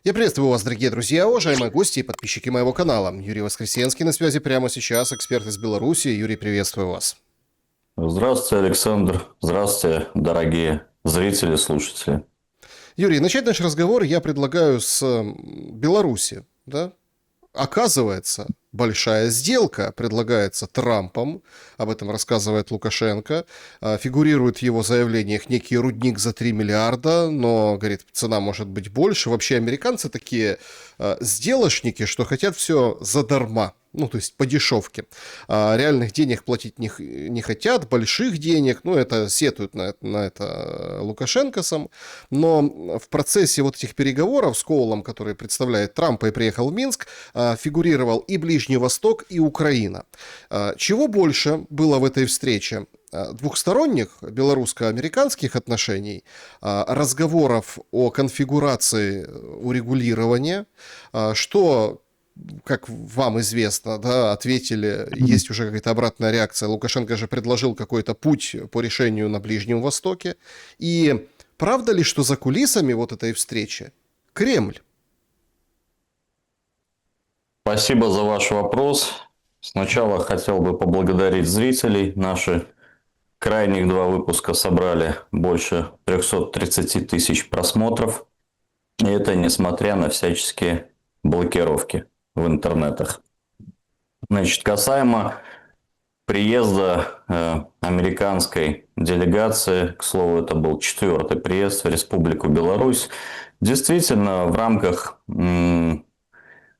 Я приветствую вас, дорогие друзья, уважаемые гости и подписчики моего канала. Юрий Воскресенский на связи прямо сейчас, эксперт из Беларуси. Юрий, приветствую вас. Здравствуйте, Александр. Здравствуйте, дорогие зрители, слушатели. Юрий, начать наш разговор я предлагаю с Беларуси. Да? Оказывается, большая сделка предлагается Трампом, об этом рассказывает Лукашенко, фигурирует в его заявлениях некий рудник за 3 миллиарда, но, говорит, цена может быть больше. Вообще американцы такие сделочники, что хотят все задарма. Ну, то есть по дешевке. Реальных денег платить не хотят, больших денег, ну, это сетуют на это Лукашенко сам. Но в процессе вот этих переговоров с Коулом, который представляет Трампа и приехал в Минск, фигурировал и Ближний Восток, и Украина. Чего больше было в этой встрече? Двухсторонних белорусско-американских отношений, разговоров о конфигурации урегулирования, что, как вам известно, да, ответили, есть уже какая-то обратная реакция. Лукашенко же предложил какой-то путь по решению на Ближнем Востоке. И правда ли, что за кулисами вот этой встречи Кремль? Спасибо за ваш вопрос. Сначала хотел бы поблагодарить зрителей. Наши крайних два выпуска собрали больше 330 тысяч просмотров. И это несмотря на всяческие блокировки в интернетах. Значит, касаемо приезда американской делегации, к слову, это был 4-й приезд в Республику Беларусь, действительно в рамках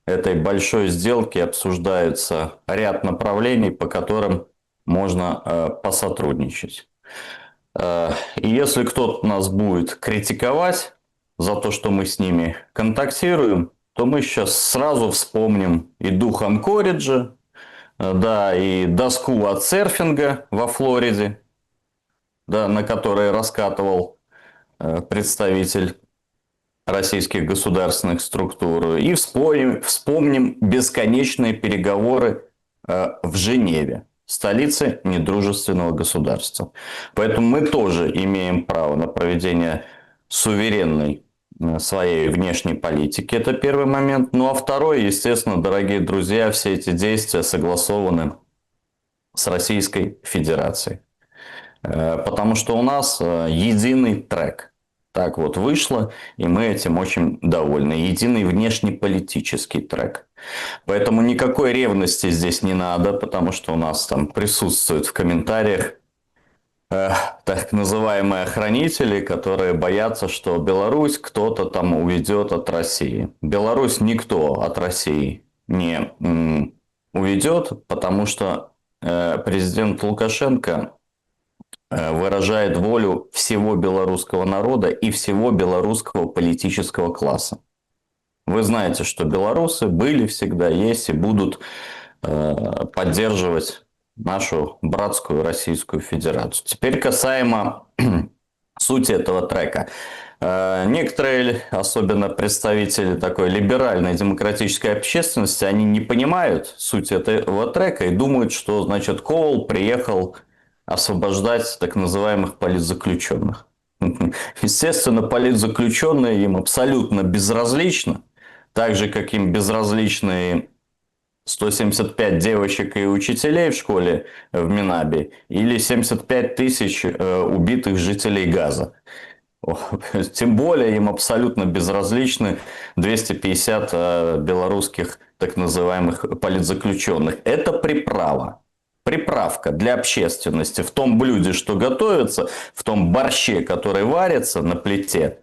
этой большой сделки обсуждается ряд направлений, по которым можно посотрудничать. И если кто-то нас будет критиковать за то, что мы с ними контактируем, то мы сейчас сразу вспомним и дух Анкориджа, да, и доску от серфинга во Флориде, да, на которой раскатывал представитель российских государственных структур. И вспомним бесконечные переговоры в Женеве, столице недружественного государства. Поэтому мы тоже имеем право на проведение суверенной своей внешней политики. Это первый момент. Ну а второй, естественно, дорогие друзья, все эти действия согласованы с Российской Федерацией. Потому что у нас единый трек. Так вот вышло, и мы этим очень довольны. Единый внешнеполитический трек. Поэтому никакой ревности здесь не надо, потому что у нас там присутствуют в комментариях так называемые хранители, которые боятся, что Беларусь кто-то там уведет от России. Беларусь никто от России не уведет, потому что президент Лукашенко выражает волю всего белорусского народа и всего белорусского политического класса. Вы знаете, что белорусы были всегда, есть и будут поддерживать нашу братскую Российскую Федерацию. Теперь касаемо сути этого трека. Некоторые, особенно представители такой либеральной демократической общественности, они не понимают суть этого трека и думают, что, значит, Коул приехал освобождать так называемых политзаключенных. Естественно, политзаключенные им абсолютно безразличны, так же, как им безразличны 175 девочек и учителей в школе в Минабе или 75 тысяч убитых жителей Газа. Тем более им абсолютно безразличны 250 белорусских так называемых политзаключенных. Это приправа. Приправка для общественности в том блюде, что готовится, в том борще, который варится на плите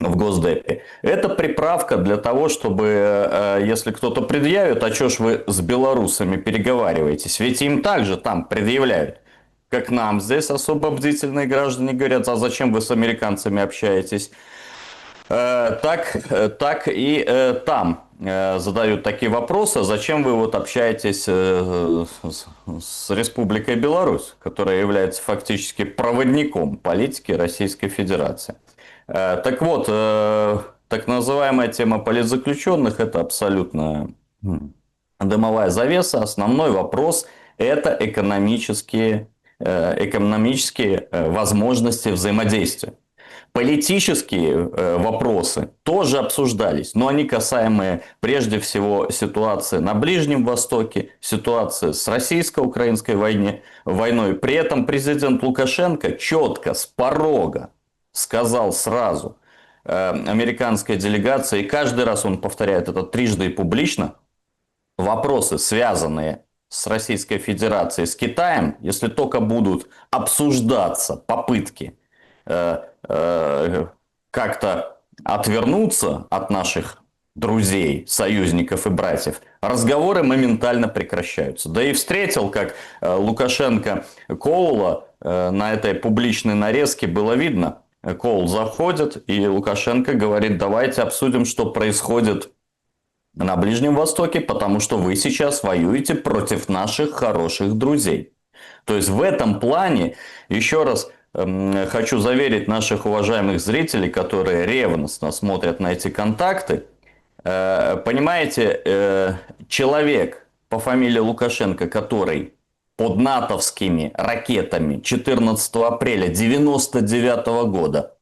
в Госдепе. Это приправка для того, чтобы, если кто-то предъявит, а что ж вы с белорусами переговариваетесь? Ведь им также там предъявляют. Как нам здесь особо бдительные граждане говорят, а зачем вы с американцами общаетесь? Так и там задают такие вопросы, зачем вы вот общаетесь с Республикой Беларусь, которая является фактически проводником политики Российской Федерации. Так вот, так называемая тема политзаключенных – это абсолютно дымовая завеса. Основной вопрос – это экономические возможности взаимодействия. Политические вопросы тоже обсуждались, но они касаемые прежде всего ситуации на Ближнем Востоке, ситуации с российско-украинской войной. При этом президент Лукашенко четко с порога сказал сразу американской делегации, и каждый раз он повторяет это трижды и публично, вопросы, связанные с Российской Федерацией, с Китаем, если только будут обсуждаться попытки как-то отвернуться от наших друзей, союзников и братьев, разговоры моментально прекращаются. Да и встретил, как Лукашенко Коула на этой публичной нарезке, было видно. Коул заходит, и Лукашенко говорит: давайте обсудим, что происходит на Ближнем Востоке, потому что вы сейчас воюете против наших хороших друзей. То есть в этом плане, еще раз хочу заверить наших уважаемых зрителей, которые ревностно смотрят на эти контакты, понимаете, человек по фамилии Лукашенко, который под натовскими ракетами 14 апреля 1999 года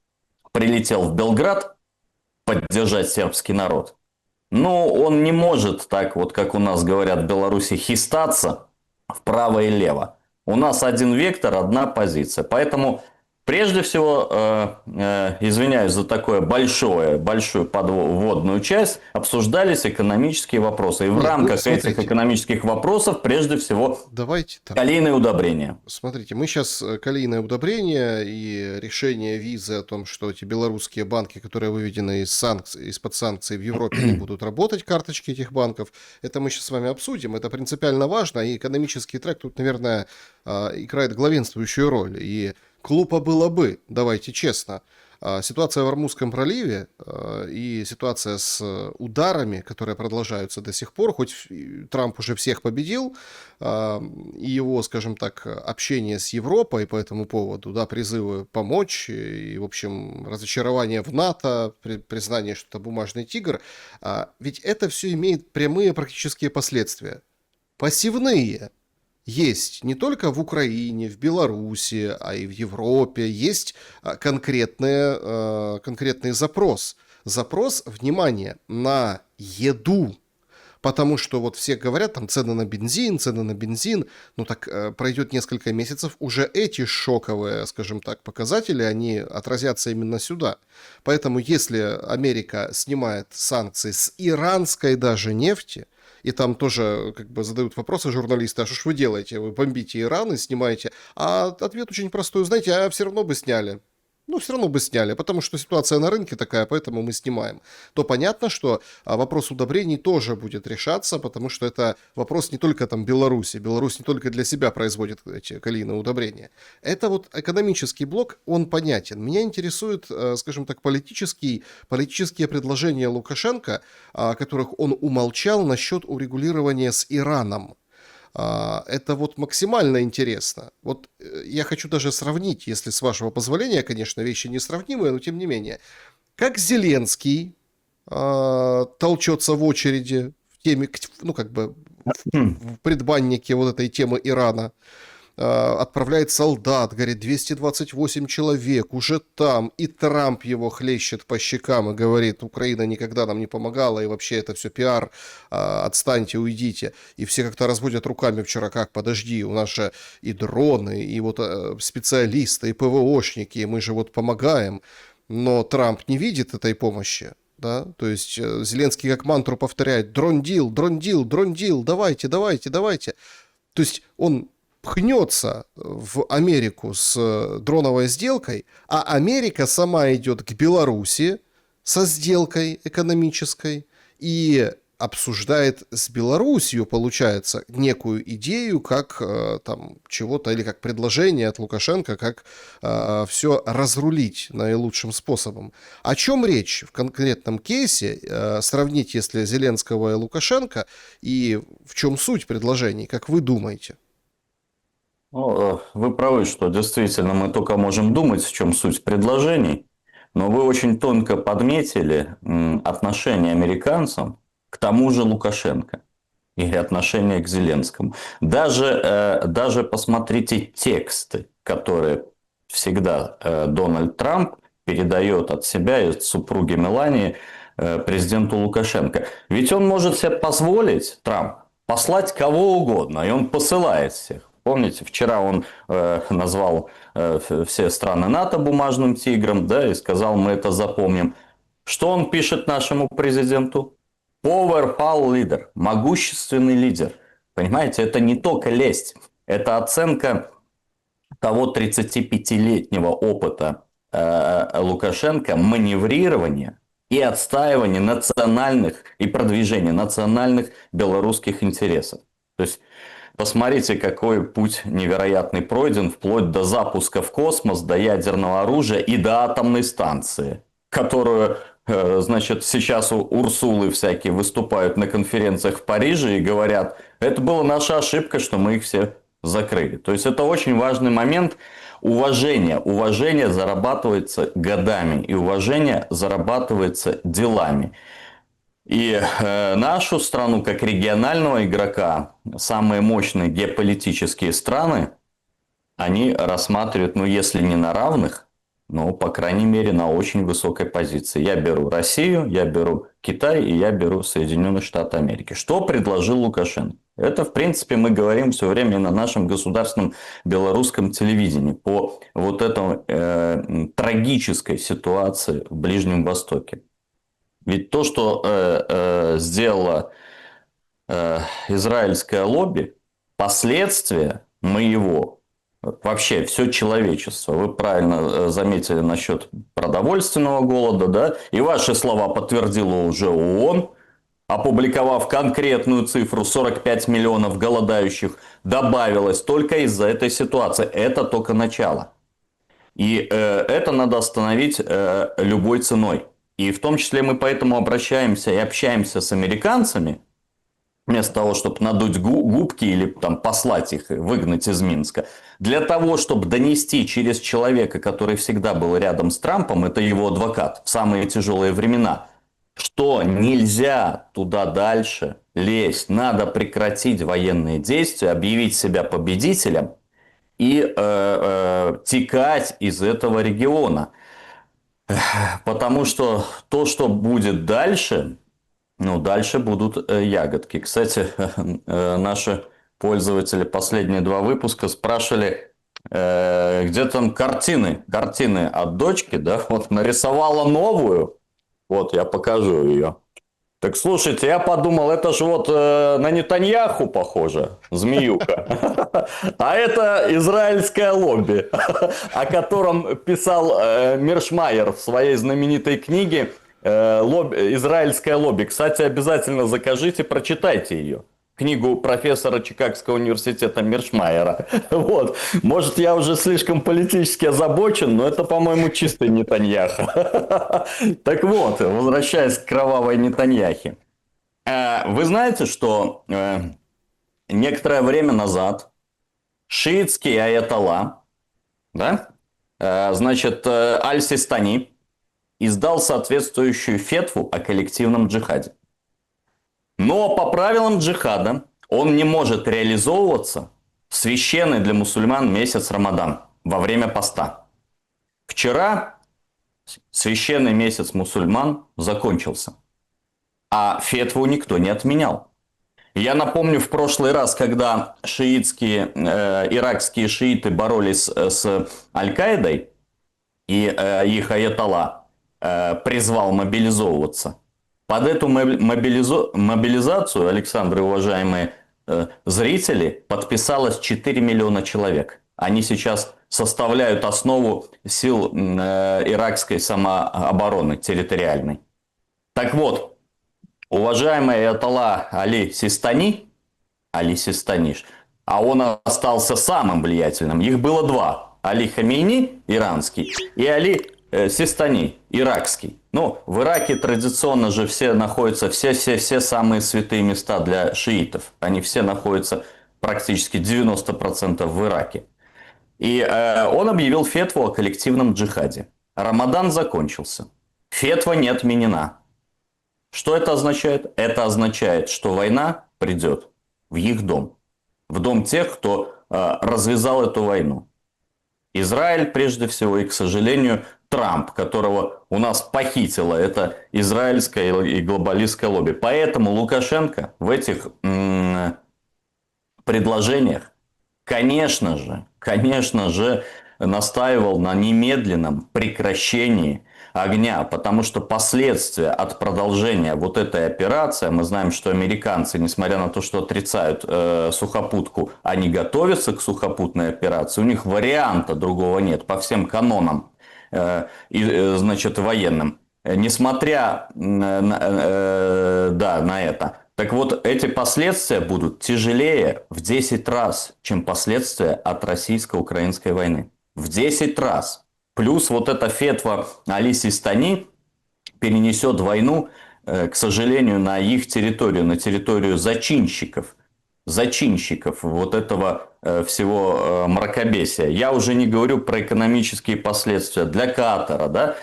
прилетел в Белград поддержать сербский народ, ну, он не может так, вот как у нас говорят в Беларуси, хистаться вправо и лево. У нас один вектор, одна позиция. Поэтому, прежде всего, извиняюсь за такое большую подводную часть, обсуждались экономические вопросы. И в рамках этих экономических вопросов, прежде всего, давайте так. Калийные удобрения. Смотрите, мы сейчас калийное удобрение и решение визы о том, что эти белорусские банки, которые выведены из-под санкций в Европе, не будут работать, карточки этих банков, это мы сейчас с вами обсудим. Это принципиально важно, и экономический трек тут, наверное, играет главенствующую роль. И глупо было бы, давайте честно, ситуация в Ормузском проливе и ситуация с ударами, которые продолжаются до сих пор, хоть Трамп уже всех победил, и его, скажем так, общение с Европой по этому поводу, да, призывы помочь, и, в общем, разочарование в НАТО, признание, что это бумажный тигр, ведь это все имеет прямые практические последствия. Пассивные. Есть не только в Украине, в Беларуси, а и в Европе. Есть конкретный запрос. Запрос, внимание, на еду. Потому что вот все говорят, там цены на бензин. Ну так пройдет несколько месяцев, уже эти шоковые, скажем так, показатели, они отразятся именно сюда. Поэтому если Америка снимает санкции с иранской даже нефти, и там тоже как бы задают вопросы журналисты: а что ж вы делаете? Вы бомбите Иран и снимаете? А ответ очень простой: знаете, а все равно бы сняли. Ну, все равно бы сняли, потому что ситуация на рынке такая, поэтому мы снимаем. То понятно, что вопрос удобрений тоже будет решаться, потому что это вопрос не только там Беларуси. Беларусь не только для себя производит эти калийные удобрения. Это вот экономический блок, он понятен. Меня интересуют, скажем так, политические предложения Лукашенко, о которых он умолчал насчет урегулирования с Ираном. Это вот максимально интересно. Вот я хочу даже сравнить, если с вашего позволения, конечно, вещи несравнимые, но тем не менее. Как Зеленский толчется в очереди в теме, ну как бы в предбаннике вот этой темы Ирана, отправляет солдат, говорит, 228 человек уже там, и Трамп его хлещет по щекам и говорит: Украина никогда нам не помогала, и вообще это все пиар, отстаньте, уйдите. И все как-то разводят руками вчера: как, подожди, у нас же и дроны, и вот специалисты, и ПВОшники, и мы же вот помогаем. Но Трамп не видит этой помощи. Да? То есть Зеленский как мантру повторяет: дрон-дил, дрон-дил, дрон-дил, давайте. То есть он пхнется в Америку с дроновой сделкой, а Америка сама идет к Беларуси со сделкой экономической и обсуждает с Белоруссией, получается, некую идею, как там чего-то, или как предложение от Лукашенко, как все разрулить наилучшим способом. О чем речь в конкретном кейсе? Сравнить, если Зеленского и Лукашенко, и в чем суть предложений, как вы думаете? Ну, вы правы, что действительно мы только можем думать, в чем суть предложений, но вы очень тонко подметили отношение американцам к тому же Лукашенко и отношение к Зеленскому. Даже посмотрите тексты, которые всегда Дональд Трамп передает от себя и от супруги Мелании президенту Лукашенко. Ведь он может себе позволить, Трамп, послать кого угодно, и он посылает всех. Помните, вчера он назвал все страны НАТО бумажным тигром, да, и сказал, мы это запомним. Что он пишет нашему президенту? Powerful leader, могущественный лидер. Понимаете, это не только лесть, это оценка того 35-летнего опыта Лукашенко маневрирования и отстаивания национальных и продвижения национальных белорусских интересов. То есть посмотрите, какой путь невероятный пройден, вплоть до запуска в космос, до ядерного оружия и до атомной станции, которую, значит, сейчас у Урсулы всякие выступают на конференциях в Париже и говорят, это была наша ошибка, что мы их все закрыли. То есть это очень важный момент уважения. Уважение зарабатывается годами, и уважение зарабатывается делами. И нашу страну, как регионального игрока, самые мощные геополитические страны, они рассматривают, ну, если не на равных, но, по крайней мере, на очень высокой позиции. Я беру Россию, я беру Китай и я беру Соединенные Штаты Америки. Что предложил Лукашенко? Это, в принципе, мы говорим все время на нашем государственном белорусском телевидении по вот этой трагической ситуации в Ближнем Востоке. Ведь то, что сделало израильское лобби, последствия моего, вообще все человечество, вы правильно заметили насчет продовольственного голода, да, и ваши слова подтвердила уже ООН, опубликовав конкретную цифру 45 миллионов голодающих, добавилось только из-за этой ситуации. Это только начало. И это надо остановить любой ценой. И в том числе мы поэтому обращаемся и общаемся с американцами, вместо того, чтобы надуть губки или там, послать их, выгнать из Минска, для того, чтобы донести через человека, который всегда был рядом с Трампом, это его адвокат в самые тяжелые времена, что нельзя туда дальше лезть, надо прекратить военные действия, объявить себя победителем и текать из этого региона. Потому что то, что будет дальше, ну, дальше будут ягодки. Кстати, наши пользователи последние 2 выпуска спрашивали, где там картины от дочки, да, вот нарисовала новую, вот я покажу ее. Так слушайте, я подумал, это же вот на Нетаньяху похоже, змеюка. А это израильское лобби, о котором писал Миршмайер в своей знаменитой книге «Израильское лобби». Кстати, обязательно закажите, прочитайте ее. Книгу профессора Чикагского университета Миршмайера. Вот. Может, я уже слишком политически озабочен, но это, по-моему, чистый Нетаньяхо. Так вот, возвращаясь к кровавой Нетаньяхе. Вы знаете, что некоторое время назад шиитский аятолла, да, значит, Аль-Систани, издал соответствующую фетву о коллективном джихаде. Но по правилам джихада он не может реализовываться в священный для мусульман месяц Рамадан во время поста. Вчера священный месяц мусульман закончился, а фетву никто не отменял. Я напомню, в прошлый раз, когда иракские шииты боролись с Аль-Каидой, и их аятолла призвал мобилизовываться, под эту мобилизацию, Александр и уважаемые зрители, подписалось 4 миллиона человек. Они сейчас составляют основу сил иракской самообороны территориальной. Так вот, уважаемый аятолла Али Систани, а он остался самым влиятельным. Их было 2. Али Хамейни, иранский, и Али Систани, иракский. Ну, в Ираке традиционно же все находятся, все самые святые места для шиитов. Они все находятся практически 90% в Ираке. И он объявил фетву о коллективном джихаде. Рамадан закончился. Фетва не отменена. Что это означает? Это означает, что война придет в их дом. В дом тех, кто развязал эту войну. Израиль прежде всего и, к сожалению, Трамп, которого у нас похитило это израильское и глобалистское лобби. Поэтому Лукашенко в этих предложениях, конечно же, настаивал на немедленном прекращении огня, потому что последствия от продолжения вот этой операции, мы знаем, что американцы, несмотря на то, что отрицают сухопутку, они готовятся к сухопутной операции, у них варианта другого нет по всем канонам, значит, военным. Несмотря на это. Так вот, эти последствия будут тяжелее в 10 раз, чем последствия от российско-украинской войны. В 10 раз. Плюс вот эта фетва Али Систани перенесет войну, к сожалению, на их территорию, на территорию зачинщиков вот этого всего мракобесия. Я уже не говорю про экономические последствия для Катара, да.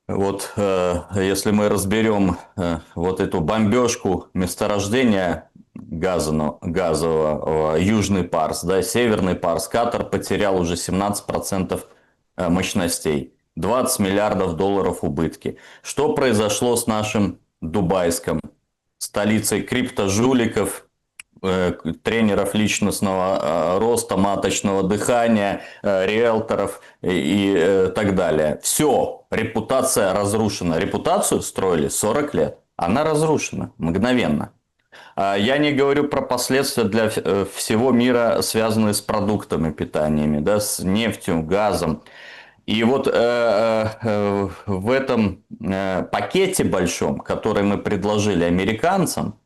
Вот если мы разберем вот эту бомбежку месторождения газового, Южный Парс, да, Северный Парс, Катар потерял уже 17% мощностей, 20 миллиардов долларов убытки. Что произошло с нашим Дубайском, столицей криптожуликов, тренеров личностного роста, маточного дыхания, риэлторов и так далее. Все, репутация разрушена. Репутацию строили 40 лет. Она разрушена мгновенно. Я не говорю про последствия для всего мира, связанные с продуктами питаниями, да, с нефтью, газом. И вот в этом пакете большом, который мы предложили американцам,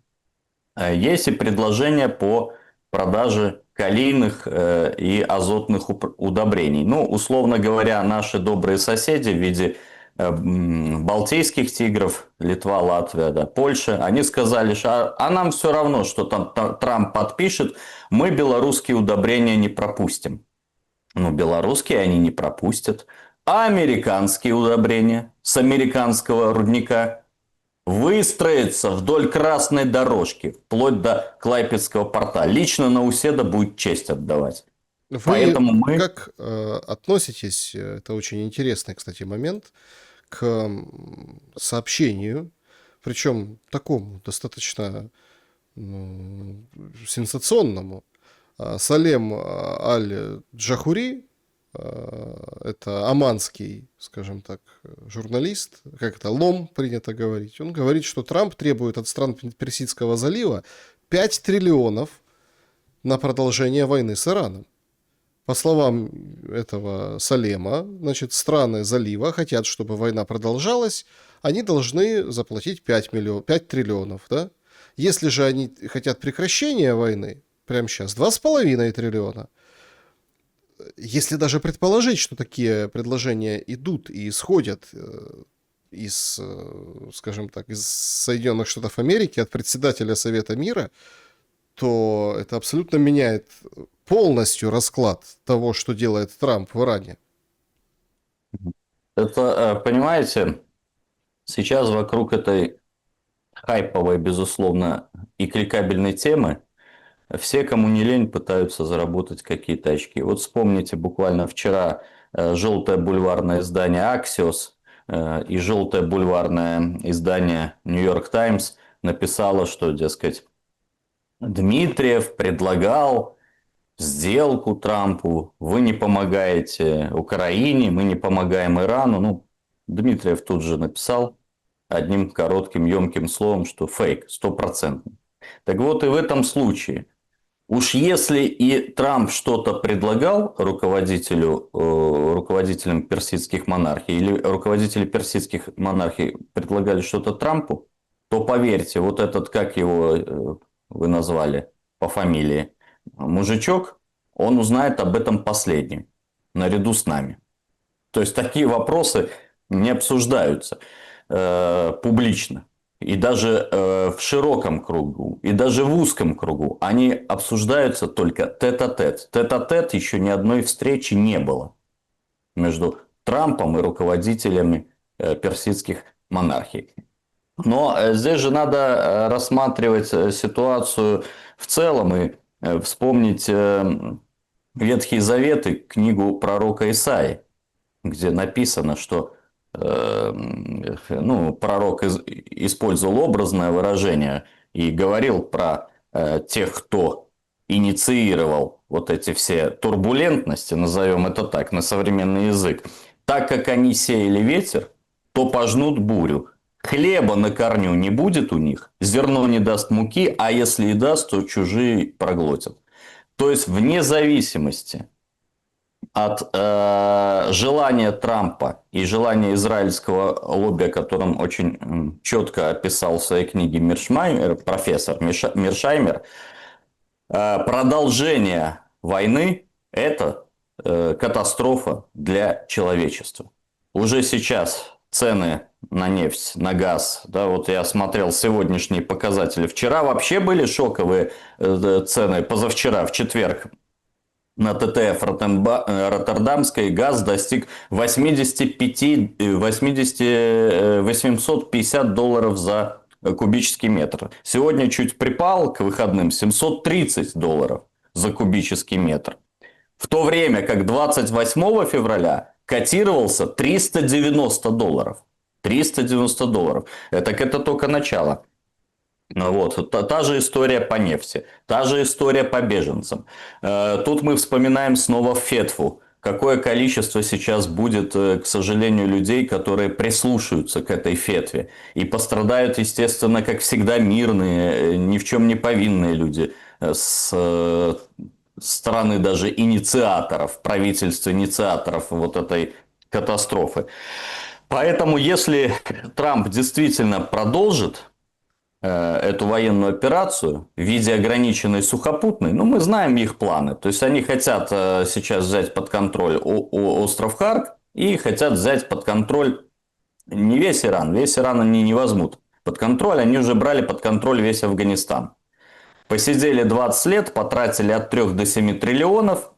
есть и предложение по продаже калийных и азотных удобрений. Ну, условно говоря, наши добрые соседи в виде балтийских тигров, Литва, Латвия, да, Польша, они сказали, что а нам все равно, что там Трамп подпишет, мы белорусские удобрения не пропустим. Ну, белорусские они не пропустят. А американские удобрения с американского рудника выстроится вдоль красной дорожки, вплоть до Клайпедского порта. Лично Науседа будет честь отдавать. Вы Поэтому мы... как относитесь, это очень интересный, кстати, момент, к сообщению, причем такому достаточно сенсационному. Салем Аль-Джахури, это оманский, скажем так, журналист, как это, Лом принято говорить, он говорит, что Трамп требует от стран Персидского залива 5 триллионов на продолжение войны с Ираном. По словам этого Салема, значит, страны залива хотят, чтобы война продолжалась, они должны заплатить 5 триллионов. Да? Если же они хотят прекращения войны, прямо сейчас, 2,5 триллиона. Если даже предположить, что такие предложения идут и исходят из, скажем так, из Соединенных Штатов Америки, от председателя Совета мира, то это абсолютно меняет полностью расклад того, что делает Трамп в Иране. Это, понимаете, сейчас вокруг этой хайповой, безусловно, и кликабельной темы все, кому не лень, пытаются заработать какие-то очки. Вот вспомните, буквально вчера желтое бульварное издание Axios и желтое бульварное издание New York Times написало, что, дескать, Дмитриев предлагал сделку Трампу, вы не помогаете Украине, мы не помогаем Ирану. Ну, Дмитриев тут же написал одним коротким, емким словом, что фейк, 100%. Так вот и в этом случае, уж если и Трамп что-то предлагал руководителям персидских монархий, или руководители персидских монархий предлагали что-то Трампу, то поверьте, вот этот, как его вы назвали по фамилии, мужичок, он узнает об этом последним, наряду с нами. То есть такие вопросы не обсуждаются публично. И даже в широком кругу, и даже в узком кругу. Они обсуждаются только тет-а-тет. Тет-а-тет еще ни одной встречи не было между Трампом и руководителями персидских монархий. Но здесь же надо рассматривать ситуацию в целом и вспомнить Ветхий Завет и книгу пророка Исаии, где написано, что пророк использовал образное выражение и говорил про тех, кто инициировал вот эти все турбулентности, назовем это так, на современный язык. Так как они сеяли ветер, то пожнут бурю. Хлеба на корню не будет у них, зерно не даст муки, а если и даст, то чужие проглотят. То есть, вне зависимости от желания Трампа и желания израильского лобби, о котором очень четко описал в своей книге профессор Миршаймер, продолжение войны – это катастрофа для человечества. Уже сейчас цены на нефть, на газ, да, вот я смотрел сегодняшние показатели. Вчера вообще были шоковые цены, позавчера, в четверг, на ТТФ Роттердамской газ достиг 850 долларов за кубический метр. Сегодня чуть припал к выходным 730 долларов за кубический метр. В то время как 28 февраля котировался 390 долларов. 390 долларов. Это только начало. Вот. Та же история по нефти, та же история по беженцам. Тут мы вспоминаем снова Фетву. Какое количество сейчас будет, к сожалению, людей, которые прислушаются к этой фетве. И пострадают, естественно, как всегда, мирные, ни в чем не повинные люди с стороны даже инициаторов, правительства инициаторов вот этой катастрофы. Поэтому, если Трамп действительно продолжит эту военную операцию в виде ограниченной сухопутной, мы знаем их планы. То есть, они хотят сейчас взять под контроль остров Харк и хотят взять под контроль не весь Иран. Весь Иран они не возьмут под контроль. Они уже брали под контроль весь Афганистан. Посидели 20 лет, потратили от 3 до 7 триллионов.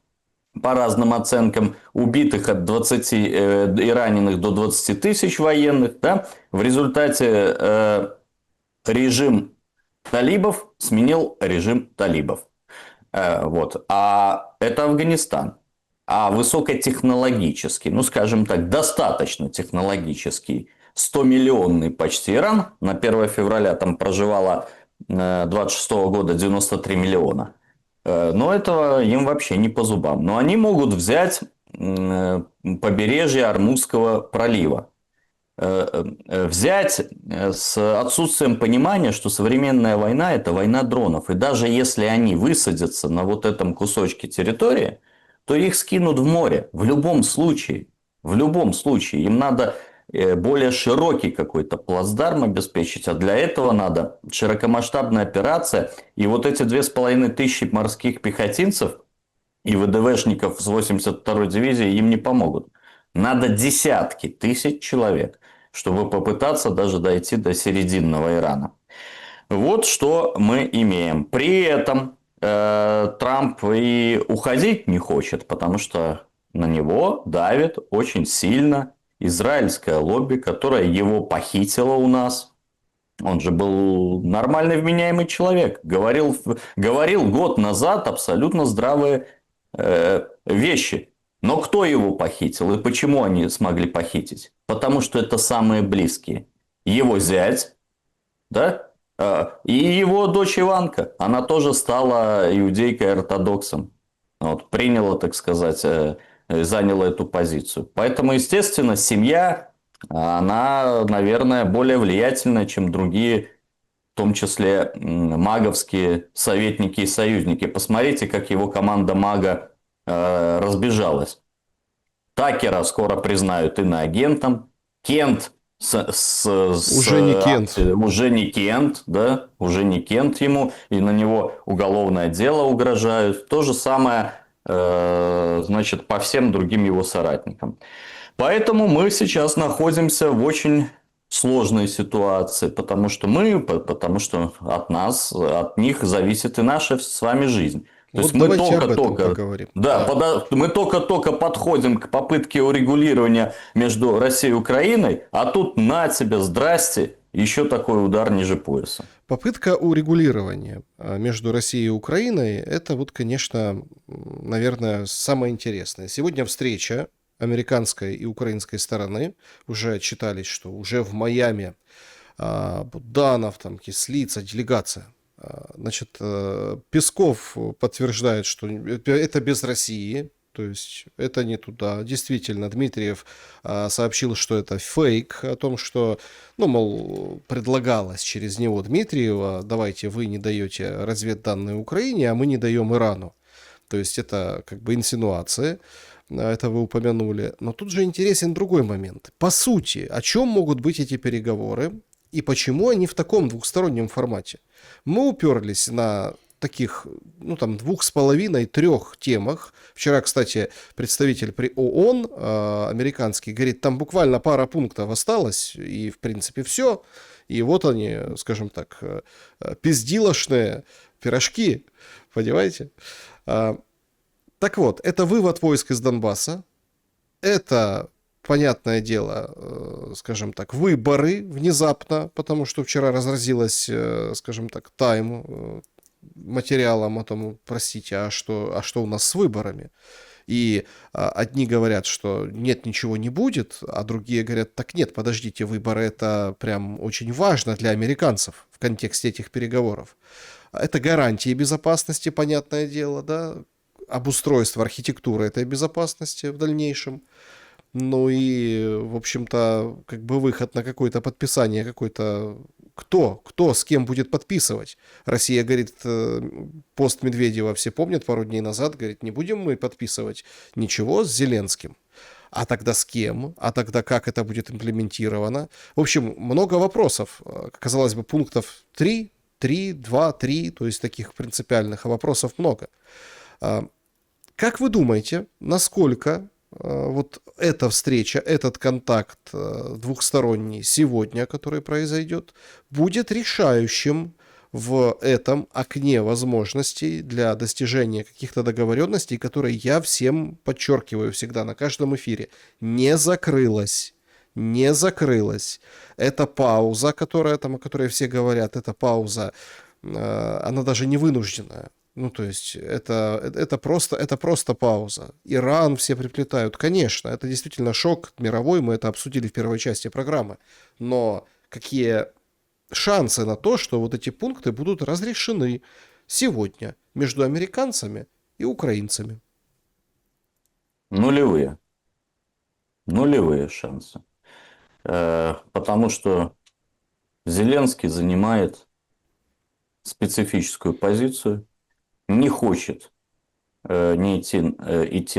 По разным оценкам, убитых от 20 и раненых до 20 тысяч военных. Да? В результате режим талибов сменил режим талибов. Вот. А это Афганистан. А высокотехнологический, скажем так, достаточно технологический, 100-миллионный почти Иран. На 1 февраля там проживало 26 года 93 миллиона. Но этого им вообще не по зубам. Но они могут взять побережье Ормузского пролива. Взять с отсутствием понимания, что современная война – это война дронов. И даже если они высадятся на вот этом кусочке территории, то их скинут в море. В любом случае. В любом случае. Им надо более широкий какой-то плацдарм обеспечить. А для этого надо широкомасштабная операция. И вот эти 2500 морских пехотинцев и ВДВшников с 82-й дивизии им не помогут. Надо десятки тысяч человек, чтобы попытаться даже дойти до серединного Ирана. Вот что мы имеем. При этом Трамп и уходить не хочет, потому что на него давит очень сильно израильское лобби, которое его похитило у нас. Он же был нормальный вменяемый человек. Говорил год назад абсолютно здравые вещи. Но кто его похитил и почему они смогли похитить? Потому что это самые близкие. Его зять, да? И его дочь Иванка. Она тоже стала иудейкой-ортодоксом. Вот, приняла, так сказать, заняла эту позицию. Поэтому, естественно, семья, она, наверное, более влиятельная, чем другие, в том числе маговские советники и союзники. Посмотрите, как его команда мага разбежалась. Такера скоро признают иноагентом. Кент уже не Кент. Уже не Кент, да, уже не Кент ему, и на него уголовное дело угрожают. То же самое, значит, по всем другим его соратникам. Поэтому мы сейчас находимся в очень сложной ситуации, потому что от нас, от них зависит и наша с вами жизнь. То вот есть мы давайте об этом только-только, поговорим. мы только-только подходим к попытке урегулирования между Россией и Украиной, а тут на тебе, здрасте, еще такой удар ниже пояса. Попытка урегулирования между Россией и Украиной – это вот, конечно, наверное, самое интересное. Сегодня встреча американской и украинской стороны. Уже читались, что уже в Майами Буданов, там, Кислица, делегация. Значит, Песков подтверждает, что это без России, то есть это не туда. Действительно, Дмитриев сообщил, что это фейк, о том, что, ну, мол, предлагалось через него Дмитриева, давайте вы не даете разведданные Украине, а мы не даем Ирану. То есть это как бы инсинуация, это вы упомянули. Но тут же интересен другой момент. По сути, о чем могут быть эти переговоры и почему они в таком двухстороннем формате? Мы уперлись на таких, ну, там, 2,5-3 темах. Вчера, кстати, представитель при ООН американский говорит, там буквально пара пунктов осталось, и, в принципе, все. И вот они, скажем так, пиздилошные пирожки, понимаете? Так вот, это вывод войск из Донбасса, это, понятное дело, скажем так, выборы внезапно, потому что вчера разразилась, скажем так, тайм материалом о том, простите, а что у нас с выборами? И одни говорят, что нет, ничего не будет, а другие говорят, так нет, подождите, выборы это прям очень важно для американцев в контексте этих переговоров. Это гарантии безопасности, понятное дело, да, обустройство архитектуры этой безопасности в дальнейшем. Ну и, в общем-то, как бы выход на какое-то подписание, какой-то... Кто с кем будет подписывать? Россия, говорит, пост Медведева, все помнят, пару дней назад, говорит, не будем мы подписывать ничего с Зеленским. А тогда с кем? А тогда как это будет имплементировано? В общем, много вопросов. Казалось бы, пунктов 3, 2, 3, то есть таких принципиальных, а вопросов много. Как вы думаете, насколько вот эта встреча, этот контакт двухсторонний сегодня, который произойдет, будет решающим в этом окне возможностей для достижения каких-то договоренностей, которые я всем подчеркиваю всегда на каждом эфире, не закрылась. Не закрылась. Эта пауза, которая там, о которой все говорят, эта пауза, она даже не вынужденная. Ну, то есть, это просто пауза. Иран все приплетают. Конечно, это действительно шок мировой, мы это обсудили в первой части программы. Но какие шансы на то, что вот эти пункты будут разрешены сегодня между американцами и украинцами? Нулевые. Нулевые шансы. Потому что Зеленский занимает специфическую позицию, не хочет идти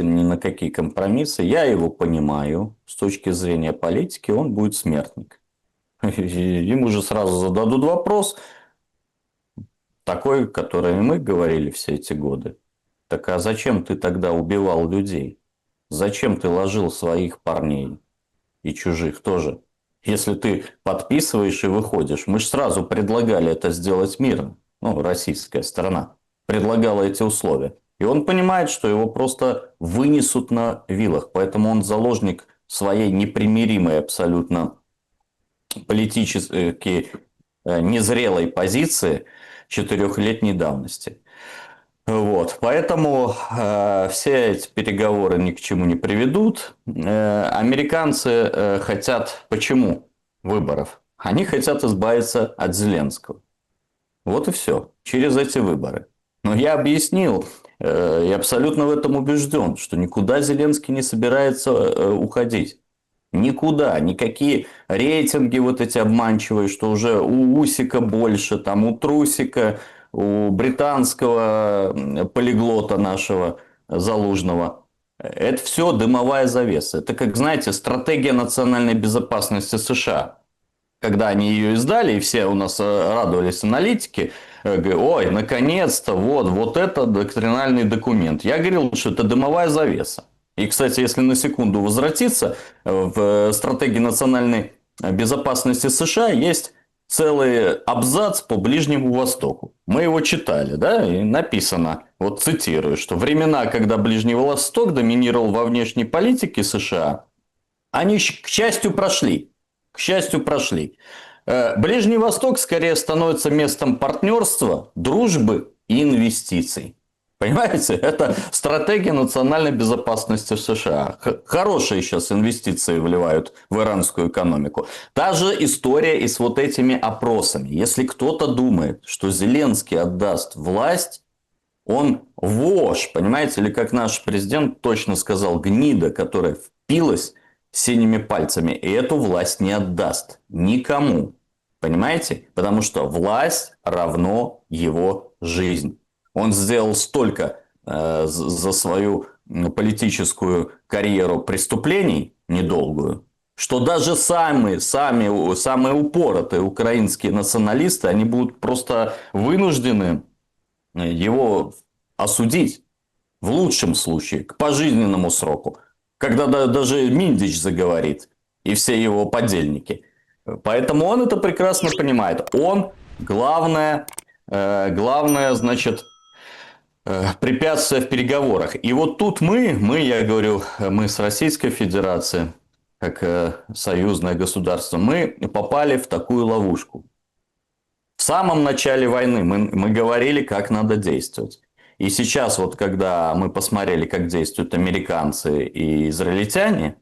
ни на какие компромиссы. Я его понимаю. С точки зрения политики он будет смертник. Ему же сразу зададут вопрос, такой, который мы говорили все эти годы. Так а зачем ты тогда убивал людей? Зачем ты ложил своих парней и чужих тоже? Если ты подписываешь и выходишь, мы же сразу предлагали это сделать мирно. Ну, российская сторона предлагала эти условия. И он понимает, что его просто вынесут на вилах. Поэтому он заложник своей непримиримой абсолютно политически незрелой позиции 4-летней давности. Вот. Поэтому все эти переговоры ни к чему не приведут. Американцы хотят почему выборов? Они хотят избавиться от Зеленского. Вот и все. Через эти выборы. Но я объяснил, и абсолютно в этом убежден, что никуда Зеленский не собирается уходить. Никуда. Никакие рейтинги вот эти обманчивые, что уже у Усика больше, там у Трусика, у британского полиглота нашего Залужного. Это все дымовая завеса. Это, как знаете, стратегия национальной безопасности США. Когда они ее издали, и все у нас радовались аналитики, говорят, ой, наконец-то, вот это доктринальный документ. Я говорил, что это дымовая завеса. И, кстати, если на секунду возвратиться, в стратегии национальной безопасности США есть целый абзац по Ближнему Востоку. Мы его читали, да, и написано, вот цитирую, что времена, когда Ближний Восток доминировал во внешней политике США, они, к счастью, прошли. К счастью, прошли. Ближний Восток скорее становится местом партнерства, дружбы и инвестиций. Понимаете, это стратегия национальной безопасности в США. Хорошие сейчас инвестиции вливают в иранскую экономику. Та же история и с вот этими опросами. Если кто-то думает, что Зеленский отдаст власть, он вошь, понимаете, или как наш президент точно сказал, гнида, которая впилась синими пальцами, и эту власть не отдаст никому. Понимаете? Потому что власть равно его жизнь. Он сделал столько за свою политическую карьеру преступлений недолгую, что даже самые упоротые украинские националисты, они будут просто вынуждены его осудить в лучшем случае к пожизненному сроку, когда даже Миндич заговорит и все его подельники. Поэтому он это прекрасно понимает. Он главное, значит, препятствие в переговорах. И вот тут я говорю, мы с Российской Федерацией, как союзное государство, мы попали в такую ловушку. В самом начале войны мы говорили, как надо действовать. И сейчас, вот когда мы посмотрели, как действуют американцы и израильтяне,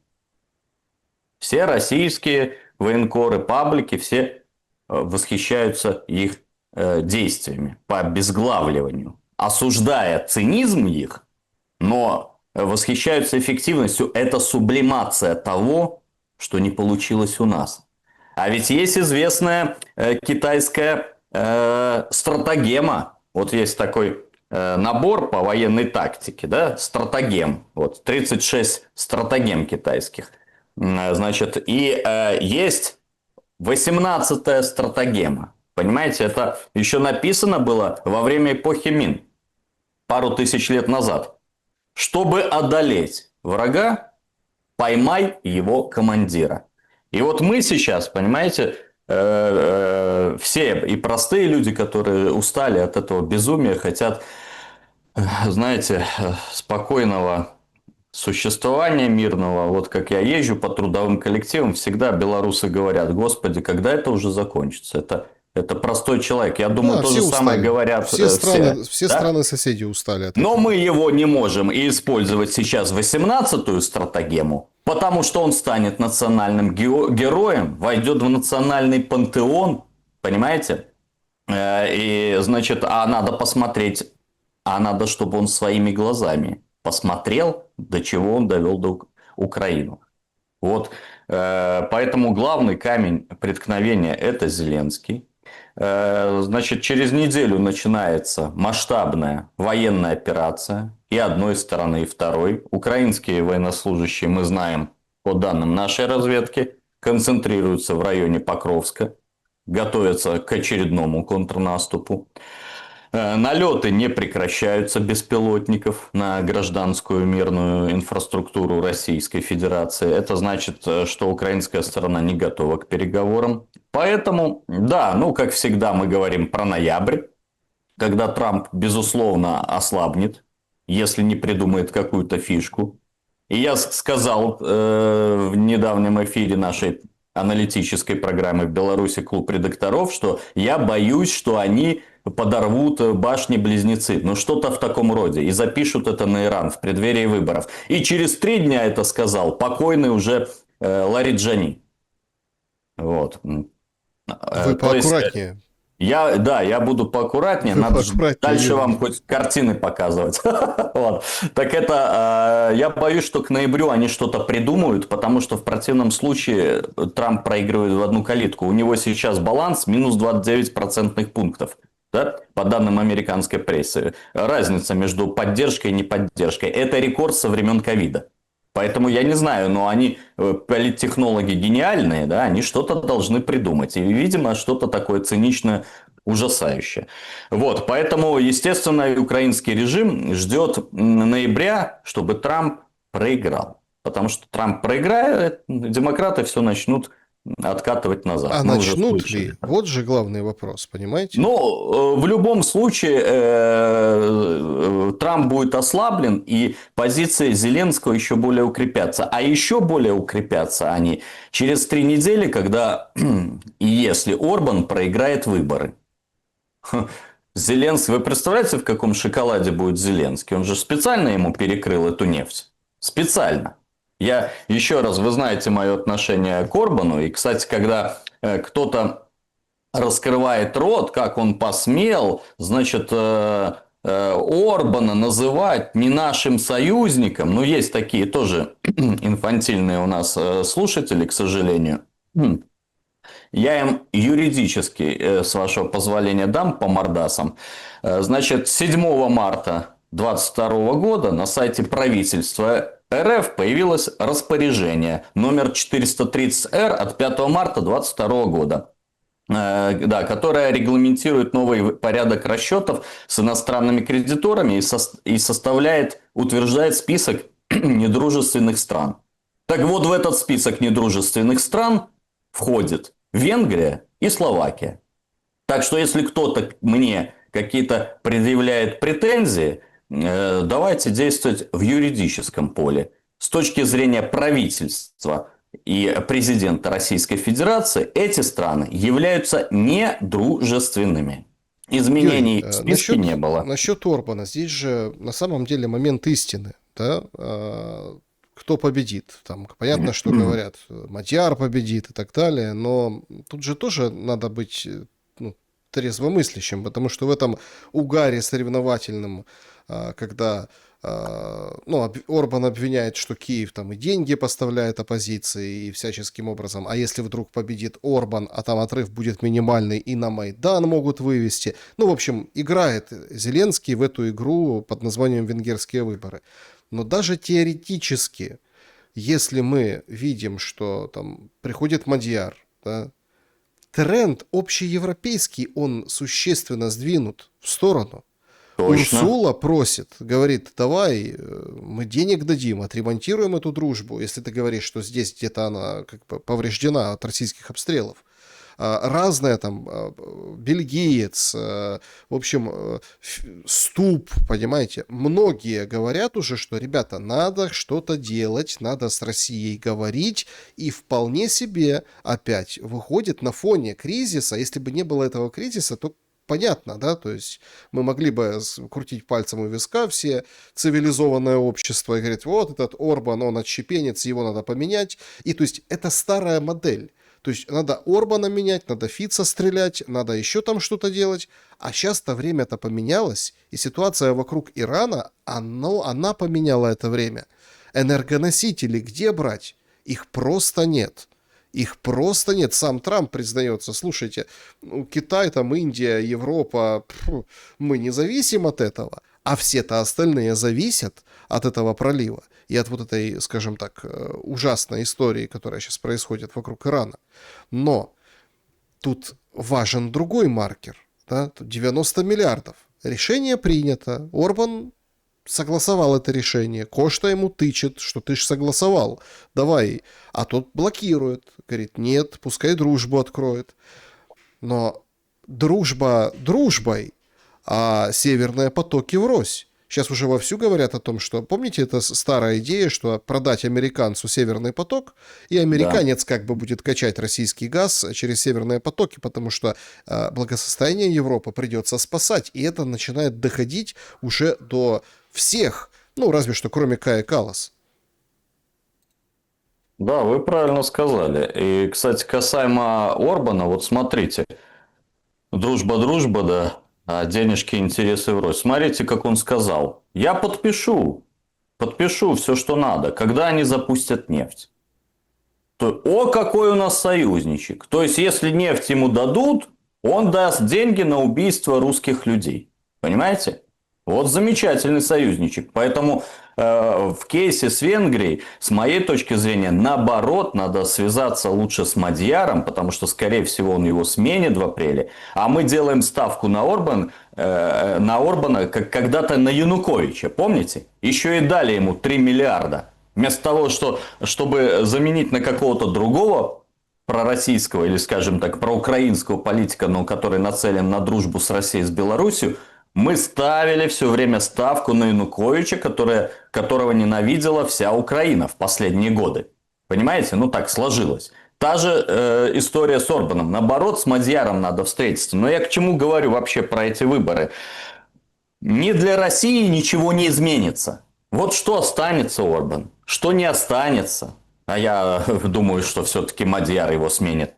все российские военкоры, паблики, все восхищаются их действиями по обезглавливанию, осуждая цинизм их, но восхищаются эффективностью. Это сублимация того, что не получилось у нас. А ведь есть известная китайская стратагема. Вот есть такой набор по военной тактике, да, стратагем. Вот 36 стратагем китайских. Значит, и есть 18-я стратагема. Понимаете, это еще написано было во время эпохи Мин, пару тысяч лет назад. Чтобы одолеть врага, поймай его командира. И вот мы сейчас, понимаете, все и простые люди, которые устали от этого безумия, хотят, знаете, спокойного существования мирного. Вот как я езжу по трудовым коллективам, всегда белорусы говорят: Господи, когда это уже закончится? Это простой человек. Я думаю, Да, то все же самое устали. говорят Все страны, все. Да? страны-соседи устали от Но этого. мы его не можем использовать сейчас 18-ю стратагему, потому что он станет национальным героем, войдет в национальный пантеон, понимаете? И, значит, надо посмотреть, надо, чтобы он своими глазами посмотрел, до чего он довел Украину. Вот, поэтому главный камень преткновения – это Зеленский. Значит, через неделю начинается масштабная военная операция и одной стороны, и второй. Украинские военнослужащие, мы знаем по данным нашей разведки, концентрируются в районе Покровска, готовятся к очередному контрнаступу. Налеты не прекращаются беспилотников на гражданскую мирную инфраструктуру Российской Федерации. Это значит, что украинская сторона не готова к переговорам. Поэтому, да, как всегда мы говорим про ноябрь, когда Трамп, безусловно, ослабнет, если не придумает какую-то фишку. И я сказал в недавнем эфире нашей аналитической программы в Беларуси «Клуб редакторов», что я боюсь, что они подорвут башни-близнецы. Что-то в таком роде. И запишут это на Иран в преддверии выборов. И через 3 дня это сказал покойный уже Лариджани. Вот. Вы поаккуратнее. Я буду поаккуратнее. Надо дальше вам хоть картины показывать. Вот. Так это, я боюсь, что к ноябрю они что-то придумают, потому что в противном случае Трамп проигрывает в одну калитку. У него сейчас баланс минус 29 процентных пунктов. Да? По данным американской прессы. Разница между поддержкой и неподдержкой. Это рекорд со времен ковида. Поэтому я не знаю, но они, политтехнологи гениальные, да, они что-то должны придумать. И, видимо, что-то такое циничное, ужасающее. Вот, поэтому, естественно, украинский режим ждет ноября, чтобы Трамп проиграл. Потому что Трамп проиграет, демократы все начнут откатывать назад. А Мы уже начнут слышали. ли? Вот же главный вопрос, понимаете? Но в любом случае Трамп будет ослаблен, и позиции Зеленского еще более укрепятся. А еще более укрепятся они через 3 недели, когда и если Орбан проиграет выборы. Зеленский, вы представляете, в каком шоколаде будет Зеленский? Он же специально ему перекрыл эту нефть. Специально. Я еще раз, вы знаете мое отношение к Орбану. И, кстати, когда кто-то раскрывает рот, как он посмел, значит, Орбана называть не нашим союзником. Ну, есть такие тоже инфантильные у нас слушатели, к сожалению. Я им юридически, с вашего позволения, дам по мордасам. Значит, 7 марта 2022 года на сайте правительства РФ появилось распоряжение номер 430-Р от 5 марта 2022 года. Да, которая регламентирует новый порядок расчетов с иностранными кредиторами и утверждает список недружественных стран. Так вот, в этот список недружественных стран входит Венгрия и Словакия. Так что, если кто-то мне какие-то предъявляет претензии, давайте действовать в юридическом поле. С точки зрения правительства и президента Российской Федерации, эти страны являются недружественными. Изменений Юрий, в списке не было. насчет Орбана. Здесь же на самом деле момент истины. Да? Кто победит? Там понятно, что говорят, Мадьяр победит и так далее, но тут же тоже надо быть трезвомыслящим, потому что в этом угаре соревновательном, когда Орбан обвиняет, что Киев там и деньги поставляет оппозиции и всяческим образом, а если вдруг победит Орбан, а там отрыв будет минимальный и на Майдан могут вывести. Ну, в общем, играет Зеленский в эту игру под названием «Венгерские выборы». Но даже теоретически, если мы видим, что там приходит Мадьяр, да, тренд общеевропейский, он существенно сдвинут в сторону. Точно. Урсула просит, говорит, давай, мы денег дадим, отремонтируем эту дружбу, если ты говоришь, что здесь где-то она как бы повреждена от российских обстрелов. Разное там, бельгиец, в общем, Ступ, понимаете, многие говорят уже, что, ребята, надо что-то делать, надо с Россией говорить, и вполне себе опять выходит на фоне кризиса, если бы не было этого кризиса, то понятно, да, то есть мы могли бы крутить пальцем у виска все цивилизованное общество и говорить, вот этот Орбан, он отщепенец, его надо поменять, и то есть это старая модель. То есть надо Орбана менять, надо Фица стрелять, надо еще там что-то делать. А сейчас-то время-то поменялось, и ситуация вокруг Ирана, она поменяла это время. Энергоносители где брать? Их просто нет. Их просто нет. Сам Трамп признается, слушайте, Китай, там Индия, Европа, мы не зависим от этого, а все-то остальные зависят от этого пролива и от вот этой, скажем так, ужасной истории, которая сейчас происходит вокруг Ирана. Но тут важен другой маркер. Да? Тут 90 миллиардов. Решение принято. Орбан согласовал это решение. Кошта ему тычет, что ты ж согласовал. Давай. А тот блокирует. Говорит, нет, пускай дружбу откроет. Но дружба дружбой, а северные потоки врозь. Сейчас уже вовсю говорят о том, что, помните, это старая идея, что продать американцу Северный поток, и американец как бы будет качать российский газ через Северные потоки, потому что благосостояние Европы придется спасать. И это начинает доходить уже до всех, ну, разве что кроме Кая Каллас. Да, вы правильно сказали. И, кстати, касаемо Орбана, вот смотрите, дружба, да, а денежки, интересы врозь. Смотрите, как он сказал. Я подпишу все, что надо, когда они запустят нефть. О, какой у нас союзничек. То есть, если нефть ему дадут, он даст деньги на убийство русских людей. Понимаете? Вот замечательный союзничек. Поэтому в кейсе с Венгрией, с моей точки зрения, наоборот, надо связаться лучше с Мадьяром, потому что, скорее всего, он его сменит в апреле. А мы делаем ставку на Орбана, как когда-то на Януковича. Помните? Еще и дали ему 3 миллиарда. Вместо того, чтобы заменить на какого-то другого пророссийского или, скажем так, проукраинского политика, но который нацелен на дружбу с Россией, с Беларусью, мы ставили все время ставку на Януковича, которого ненавидела вся Украина в последние годы. Понимаете? Ну так сложилось. Та же история с Орбаном. Наоборот, с Мадьяром надо встретиться. Но я к чему говорю вообще про эти выборы? Ни для России ничего не изменится. Вот что останется Орбан, что не останется. А я думаю, что все-таки Мадьяр его сменит.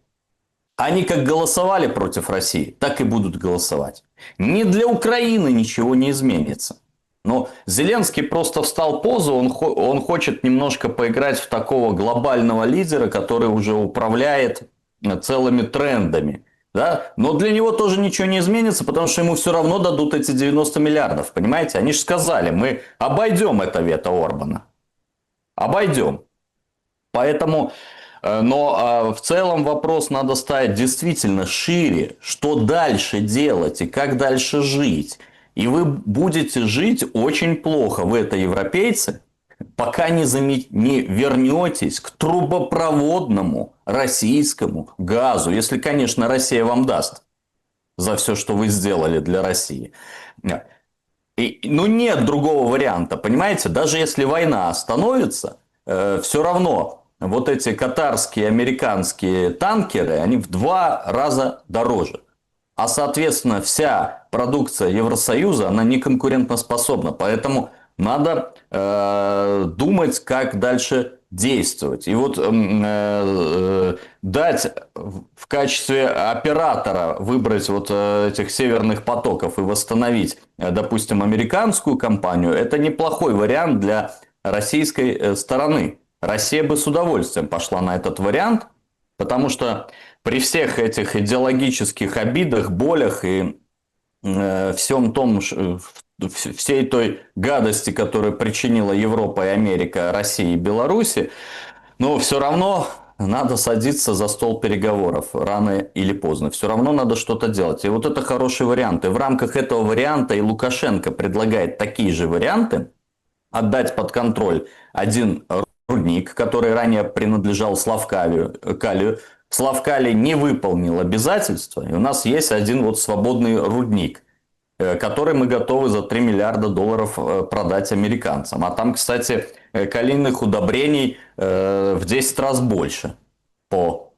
Они как голосовали против России, так и будут голосовать. Ни для Украины ничего не изменится. Но Зеленский просто встал в позу, он хочет немножко поиграть в такого глобального лидера, который уже управляет целыми трендами. Да? Но для него тоже ничего не изменится, потому что ему все равно дадут эти 90 миллиардов. Понимаете? Они же сказали, мы обойдем это вето Орбана. Обойдем. Поэтому, но в целом вопрос надо ставить действительно шире. Что дальше делать и как дальше жить? И вы будете жить очень плохо, вы это европейцы, пока не вернетесь к трубопроводному российскому газу. Если, конечно, Россия вам даст за все, что вы сделали для России. Ну, нет другого варианта, понимаете? Даже если война остановится, все равно вот эти катарские, американские танкеры, они в 2 раза дороже. А, соответственно, вся продукция Евросоюза, она не конкурентоспособна. Поэтому надо думать, как дальше действовать. И вот дать в качестве оператора, выбрать вот этих северных потоков и восстановить, допустим, американскую компанию, это неплохой вариант для российской стороны. Россия бы с удовольствием пошла на этот вариант, потому что при всех этих идеологических обидах, болях и всем том, всей той гадости, которую причинила Европа и Америка России и Беларуси, но все равно надо садиться за стол переговоров рано или поздно. Все равно надо что-то делать. И вот это хороший вариант. И в рамках этого варианта и Лукашенко предлагает такие же варианты. Отдать под контроль один рудник, который ранее принадлежал Славкалию. Славкалий не выполнил обязательства. И у нас есть один вот свободный рудник, который мы готовы за 3 миллиарда долларов продать американцам. А там, кстати, калийных удобрений в 10 раз больше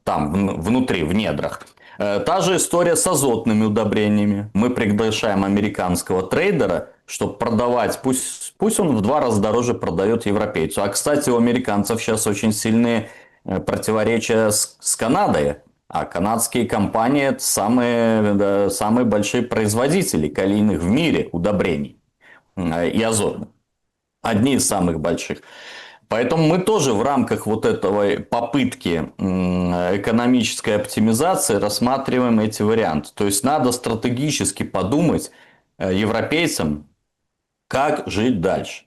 там внутри, в недрах. Та же история с азотными удобрениями. Мы приглашаем американского трейдера, чтобы продавать, пусть он в 2 раза дороже продает европейцу. А, кстати, у американцев сейчас очень сильные противоречия с Канадой. А канадские компании – это самые большие производители калийных в мире удобрений и азотных. Одни из самых больших. Поэтому мы тоже в рамках вот этого попытки экономической оптимизации рассматриваем эти варианты. То есть надо стратегически подумать европейцам, как жить дальше.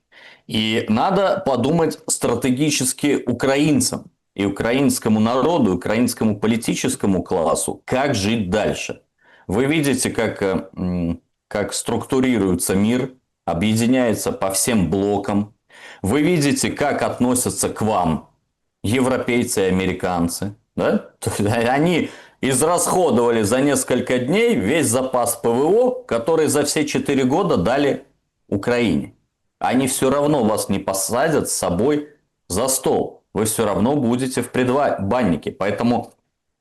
И надо подумать стратегически украинцам и украинскому народу, украинскому политическому классу, как жить дальше. Вы видите, как структурируется мир, объединяется по всем блокам. Вы видите, как относятся к вам европейцы и американцы. Да? Они израсходовали за несколько дней весь запас ПВО, который за все 4 года дали Украине. Они все равно вас не посадят с собой за стол. Вы все равно будете в предбаннике. Поэтому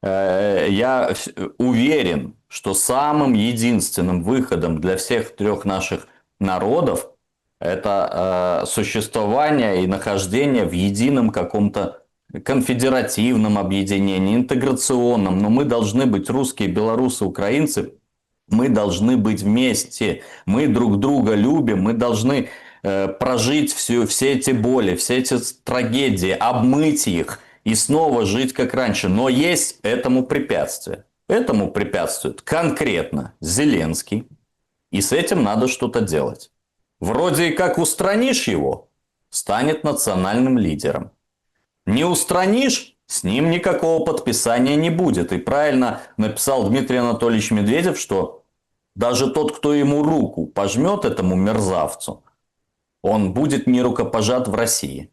я уверен, что самым единственным выходом для всех 3 наших народов это существование и нахождение в едином каком-то конфедеративном объединении, интеграционном. Но мы должны быть, русские, белорусы, украинцы, мы должны быть вместе. Мы друг друга любим, мы должны прожить все эти боли, все эти трагедии, обмыть их и снова жить как раньше. Но есть этому препятствие. Этому препятствует конкретно Зеленский. И с этим надо что-то делать. Вроде как устранишь его, станет национальным лидером. Не устранишь, с ним никакого подписания не будет. И правильно написал Дмитрий Анатольевич Медведев, что даже тот, кто ему руку пожмет, этому мерзавцу, он будет не рукопожат в России.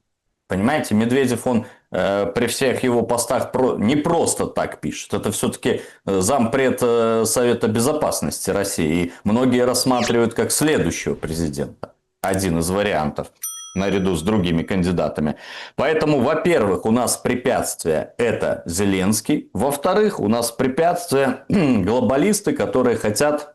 Понимаете, Медведев, он при всех его постах не просто так пишет. Это все-таки зампред Совета Безопасности России. И многие рассматривают как следующего президента. Один из вариантов, наряду с другими кандидатами. Поэтому, во-первых, у нас препятствие – это Зеленский. Во-вторых, у нас препятствие – глобалисты, которые хотят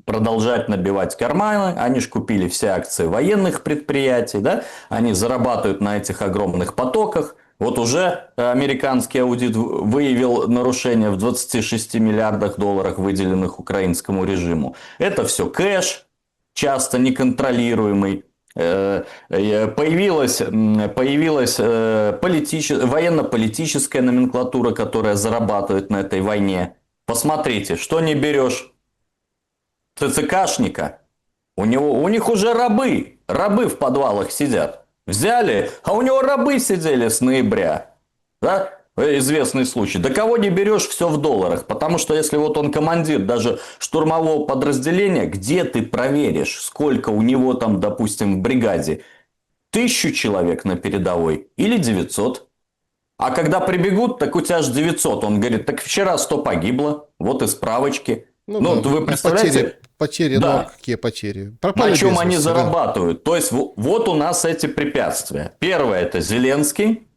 продолжать набивать карманы. Они же купили все акции военных предприятий, да? Они зарабатывают на этих огромных потоках. Вот уже американский аудит выявил нарушения в 26 миллиардах долларов, выделенных украинскому режиму. Это все кэш, часто неконтролируемый. Появилась военно-политическая номенклатура, которая зарабатывает на этой войне. Посмотрите, что не берешь ТЦКшника, у них уже рабы в подвалах сидят. Взяли, а у него рабы сидели с ноября. Да? Известный случай. Да кого не берешь, все в долларах. Потому что если вот он командир даже штурмового подразделения, где ты проверишь, сколько у него там, допустим, в бригаде? 1000 человек на передовой или 900? А когда прибегут, так у тебя же 900. Он говорит, так вчера 100 погибло. Вот и справочки. Ну, Ну, да, вы представляете... потери, Да. ну, а какие потери? Пропали На чем без они вести, да. зарабатывают? То есть, вот у нас эти препятствия. Первое – это Зеленский.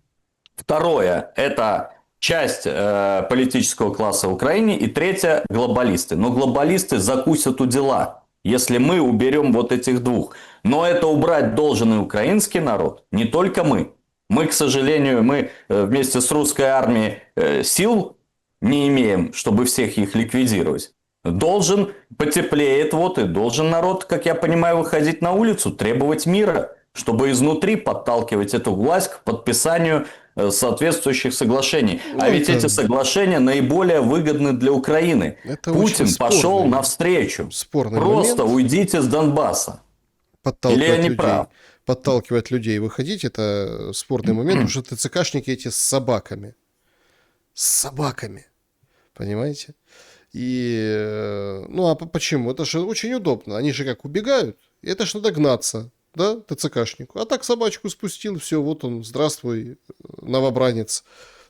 Второе – это часть политического класса в Украине. И третье – глобалисты. Но глобалисты закусят у дела, если мы уберем вот этих двух. Но это убрать должен и украинский народ, не только мы. Мы, к сожалению, вместе с русской армией сил не имеем, чтобы всех их ликвидировать. Должен, потеплеет вот, и должен народ, как я понимаю, выходить на улицу, требовать мира, чтобы изнутри подталкивать эту власть к подписанию соответствующих соглашений. Ну, а ведь это- эти соглашения наиболее выгодны для Украины. Это Путин очень пошел спорный- навстречу. спорный Просто момент. уйдите с Донбасса. Подталкивать Или я не людей. прав? Подталкивать людей выходить, это спорный момент, потому что ТЦКшники эти с собаками. С собаками. Понимаете? Ну а почему? Это же очень удобно. Они же как убегают, и это ж надо гнаться, да, ТЦКшнику. А так собачку спустил, все, вот он, здравствуй, новобранец.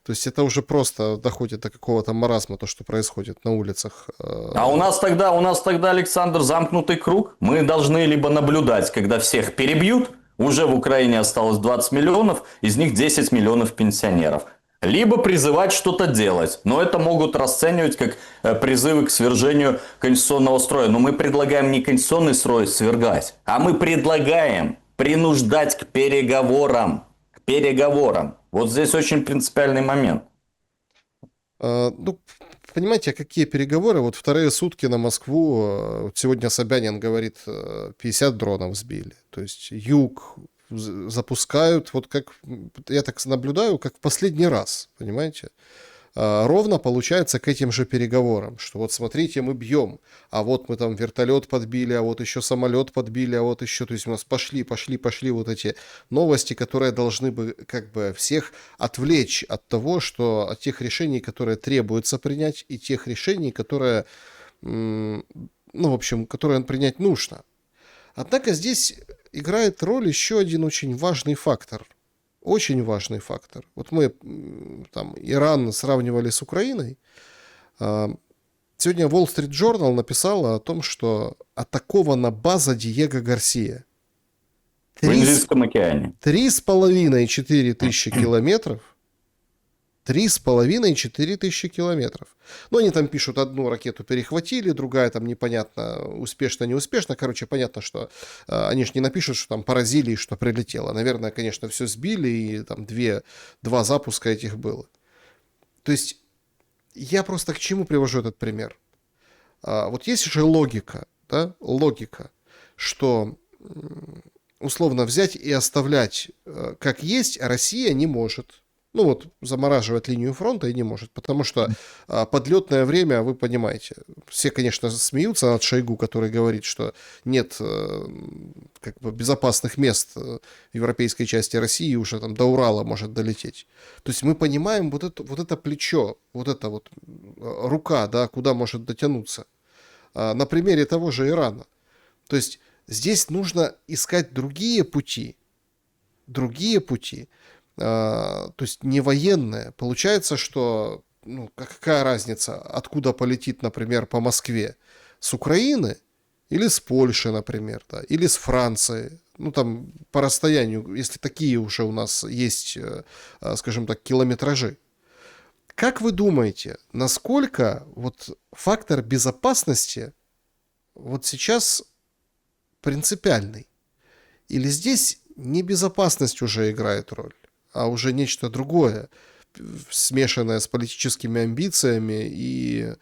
То есть это уже просто доходит до какого-то маразма, то, что происходит на улицах. А у нас тогда, Александр, замкнутый круг. Мы должны либо наблюдать, когда всех перебьют, уже в Украине осталось 20 миллионов, из них 10 миллионов пенсионеров. Либо призывать что-то делать. Но это могут расценивать как призывы к свержению конституционного строя. Но мы предлагаем не конституционный строй свергать, а мы предлагаем принуждать к переговорам. К переговорам. Вот здесь очень принципиальный момент. Ну, понимаете, а какие переговоры? Вот вторые сутки на Москву, вот сегодня Собянин говорит, 50 дронов сбили. То есть юг запускают, вот как, я так наблюдаю, как в последний раз, понимаете? Ровно получается к этим же переговорам, что вот смотрите, мы бьем, а вот мы там вертолет подбили, а вот еще самолет подбили, а вот еще, то есть у нас пошли вот эти новости, которые должны бы как бы всех отвлечь от того, что от тех решений, которые требуется принять, и тех решений, которые, ну, в общем, которые принять нужно. Однако здесь играет роль еще один очень важный фактор. Очень важный фактор. Вот мы там Иран сравнивали с Украиной. Сегодня Wall Street Journal написала о том, что атакована база Диего Гарсия. В Индийском океане. 3,5-4 тысячи километров. 3,5-4 тысячи километров. Ну, они там пишут, одну ракету перехватили, другая там непонятно, успешно, неуспешно. Короче, понятно, что они же не напишут, что там поразили и что прилетело. Наверное, конечно, все сбили, и там два запуска этих было. То есть, я просто к чему привожу этот пример? Вот есть же логика, да, логика, что условно взять и оставлять как есть, а Россия не может. Ну вот, замораживать линию фронта и не может, потому что подлетное время, вы понимаете, все, конечно, смеются над Шойгу, который говорит, что нет как бы безопасных мест в европейской части России, уже там до Урала может долететь. То есть мы понимаем вот это плечо, вот эта вот рука, да, куда может дотянуться. На примере того же Ирана. То есть здесь нужно искать другие пути, то есть не военные. Получается, что ну, какая разница, откуда полетит, например, по Москве? С Украины или с Польши, например, да, или с Франции? Ну, там по расстоянию, если такие уже у нас есть, скажем так, километражи. Как вы думаете, насколько вот фактор безопасности вот сейчас принципиальный? Или здесь не безопасность уже играет роль, а уже нечто другое, смешанное с политическими амбициями и,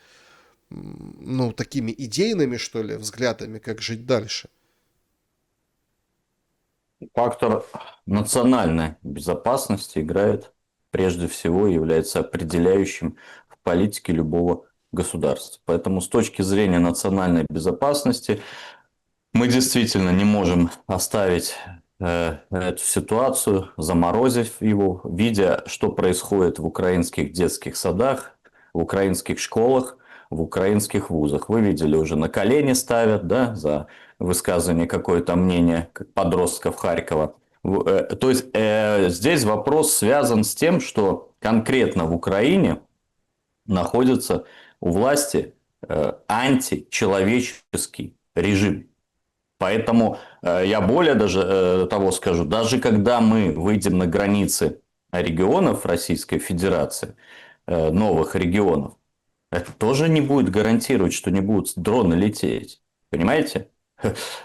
ну, такими идейными, что ли, взглядами, как жить дальше? Фактор национальной безопасности играет прежде всего, является определяющим в политике любого государства. Поэтому с точки зрения национальной безопасности мы действительно не можем оставить эту ситуацию, заморозив его, видя, что происходит в украинских детских садах, в украинских школах, в украинских вузах. Вы видели, уже на колени ставят, да, за высказывание какое-то мнение как подростков Харькова. То есть здесь вопрос связан с тем, что конкретно в Украине находится у власти античеловеческий режим. Поэтому я более даже того скажу, даже когда мы выйдем на границы регионов Российской Федерации, новых регионов, это тоже не будет гарантировать, что не будут дроны лететь. Понимаете?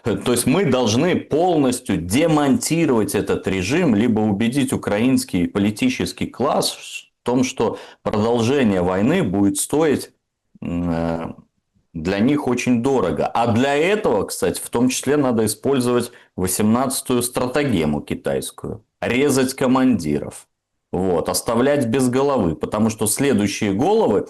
То есть мы должны полностью демонтировать этот режим, либо убедить украинский политический класс в том, что продолжение войны будет стоить для них очень дорого. А для этого, кстати, в том числе надо использовать 18-ю стратегему китайскую. Резать командиров. Вот, оставлять без головы. Потому что следующие головы,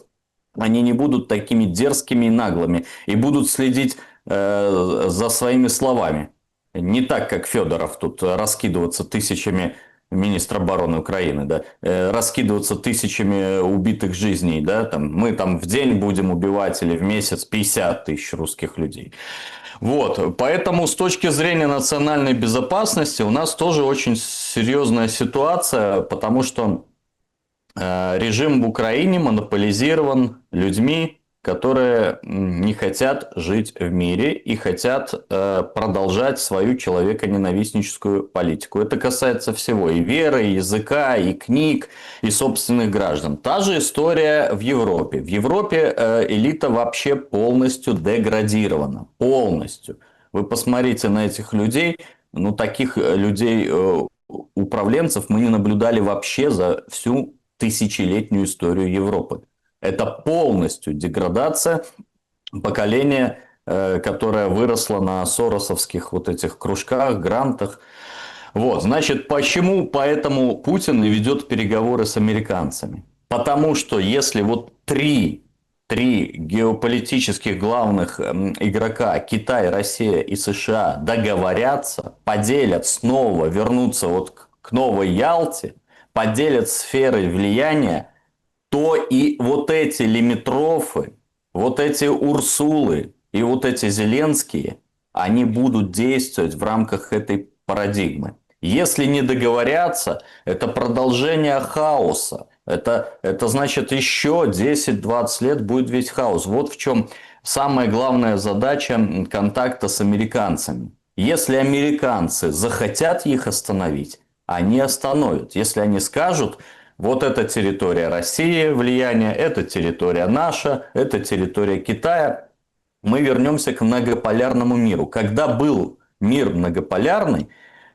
они не будут такими дерзкими и наглыми. И будут следить за своими словами. Не так, как Федоров тут раскидываться тысячами, министр обороны Украины, да, раскидываться тысячами убитых жизней, да, там, мы там в день будем убивать или в месяц 50 тысяч русских людей. Вот, поэтому с точки зрения национальной безопасности у нас тоже очень серьезная ситуация, потому что режим в Украине монополизирован людьми, которые не хотят жить в мире и хотят продолжать свою человеконенавистническую политику. Это касается всего: и веры, и языка, и книг, и собственных граждан. Та же история в Европе. В Европе элита вообще полностью деградирована. Полностью. Вы посмотрите на этих людей. Ну, таких людей, управленцев, мы не наблюдали вообще за всю тысячелетнюю историю Европы. Это полностью деградация поколения, которое выросло на соросовских вот этих кружках, грантах. Вот, значит, почему поэтому Путин и ведет переговоры с американцами? Потому что если вот три геополитических главных игрока, Китай, Россия и США, договорятся, поделят снова, вернутся вот к новой Ялте, поделят сферы влияния, то и вот эти лимитрофы, вот эти Урсулы и вот эти Зеленские, они будут действовать в рамках этой парадигмы. Если не договорятся, это продолжение хаоса. Это значит, еще 10-20 лет будет весь хаос. Вот в чем самая главная задача контакта с американцами. Если американцы захотят их остановить, они остановят. Если они скажут: вот эта территория России, влияние, это территория наша, это территория Китая, мы вернемся к многополярному миру. Когда был мир многополярный,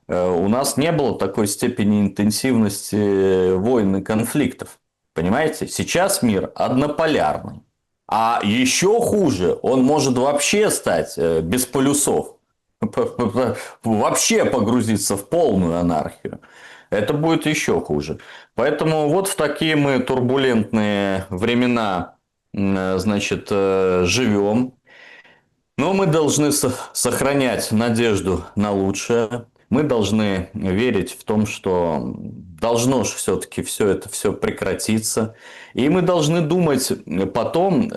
у нас не было такой степени интенсивности войн и конфликтов. Понимаете? Сейчас мир однополярный. А еще хуже, он может вообще стать без полюсов. Вообще погрузиться в полную анархию. Это будет еще хуже. Поэтому вот в такие мы турбулентные времена, значит, живем. Но мы должны сохранять надежду на лучшее. Мы должны верить в том, что должно же все-таки все это все прекратиться. И мы должны думать потом,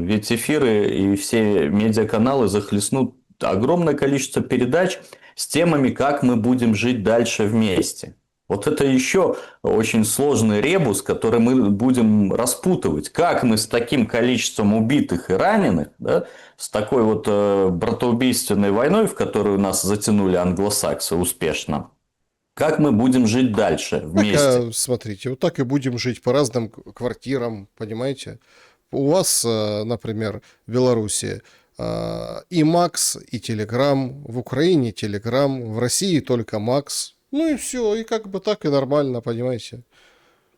ведь эфиры и все медиаканалы захлестнут огромное количество передач с темами, как мы будем жить дальше вместе. Вот это еще очень сложный ребус, который мы будем распутывать. Как мы с таким количеством убитых и раненых, да, с такой вот братоубийственной войной, в которую нас затянули англосаксы успешно, как мы будем жить дальше Так, вместе? смотрите, вот так и будем жить по разным квартирам, понимаете? У вас, например, в Беларуси и Макс, и Телеграм, в Украине Телеграм, в России только Макс. Ну и все, и как бы так и нормально, понимаете?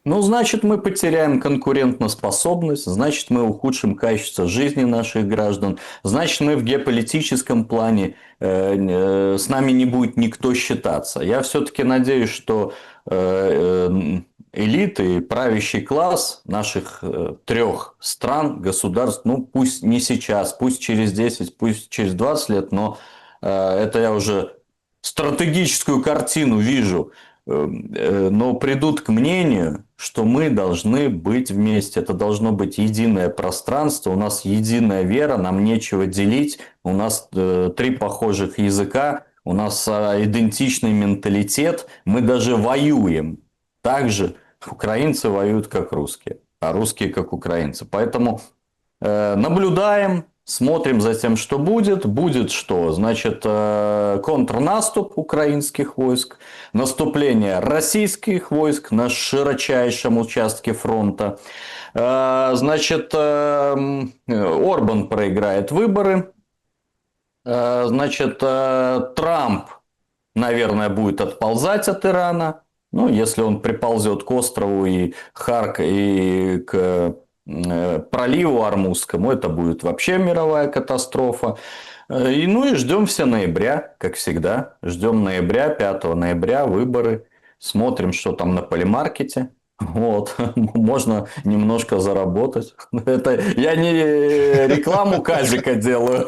Ну, значит, мы потеряем конкурентоспособность, значит, мы ухудшим качество жизни наших граждан, значит, мы в геополитическом плане с нами не будет никто считаться. Я все-таки надеюсь, что элиты, правящий класс наших трех стран, государств, ну, пусть не сейчас, пусть через 10, пусть через 20 лет, но это я уже стратегическую картину вижу, но придут к мнению, что мы должны быть вместе. Это должно быть единое пространство, у нас единая вера, нам нечего делить, у нас три похожих языка, у нас идентичный менталитет, мы даже воюем. Так же украинцы воюют как русские, а русские как украинцы. Поэтому наблюдаем, смотрим за тем, что будет. Будет что? Значит, контрнаступ украинских войск, наступление российских войск на широчайшем участке фронта. Значит, Орбан проиграет выборы. Значит, Трамп, наверное, будет отползать от Ирана. Ну, если он приползет к острову и к проливу Ормузскому, это будет вообще мировая катастрофа. Ну и ждем все ноября, как всегда. Ждем ноября, 5 ноября, выборы. Смотрим, что там на полимаркете. Вот, можно немножко заработать. Это я не рекламу казика делаю,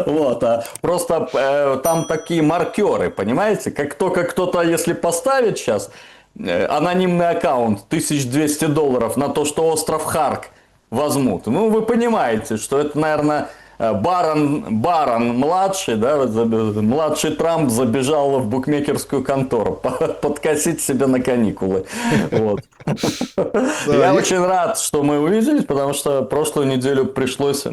вот, а просто там такие маркеры, понимаете? Как только кто-то, если поставит сейчас анонимный аккаунт $1200 на то, что остров Харк возьмут, ну вы понимаете, что это, наверное, Барон младший, да, младший Трамп забежал в букмекерскую контору подкосить себе на каникулы. Вот. Я очень рад, что мы увиделись, потому что прошлую неделю пришлось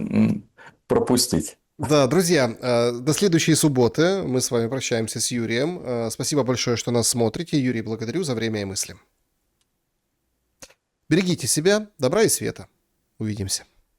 пропустить. Да, друзья, до следующей субботы. Мы с вами прощаемся с Юрием. Спасибо большое, что нас смотрите. Юрий, благодарю за время и мысли. Берегите себя, добра и света. Увидимся.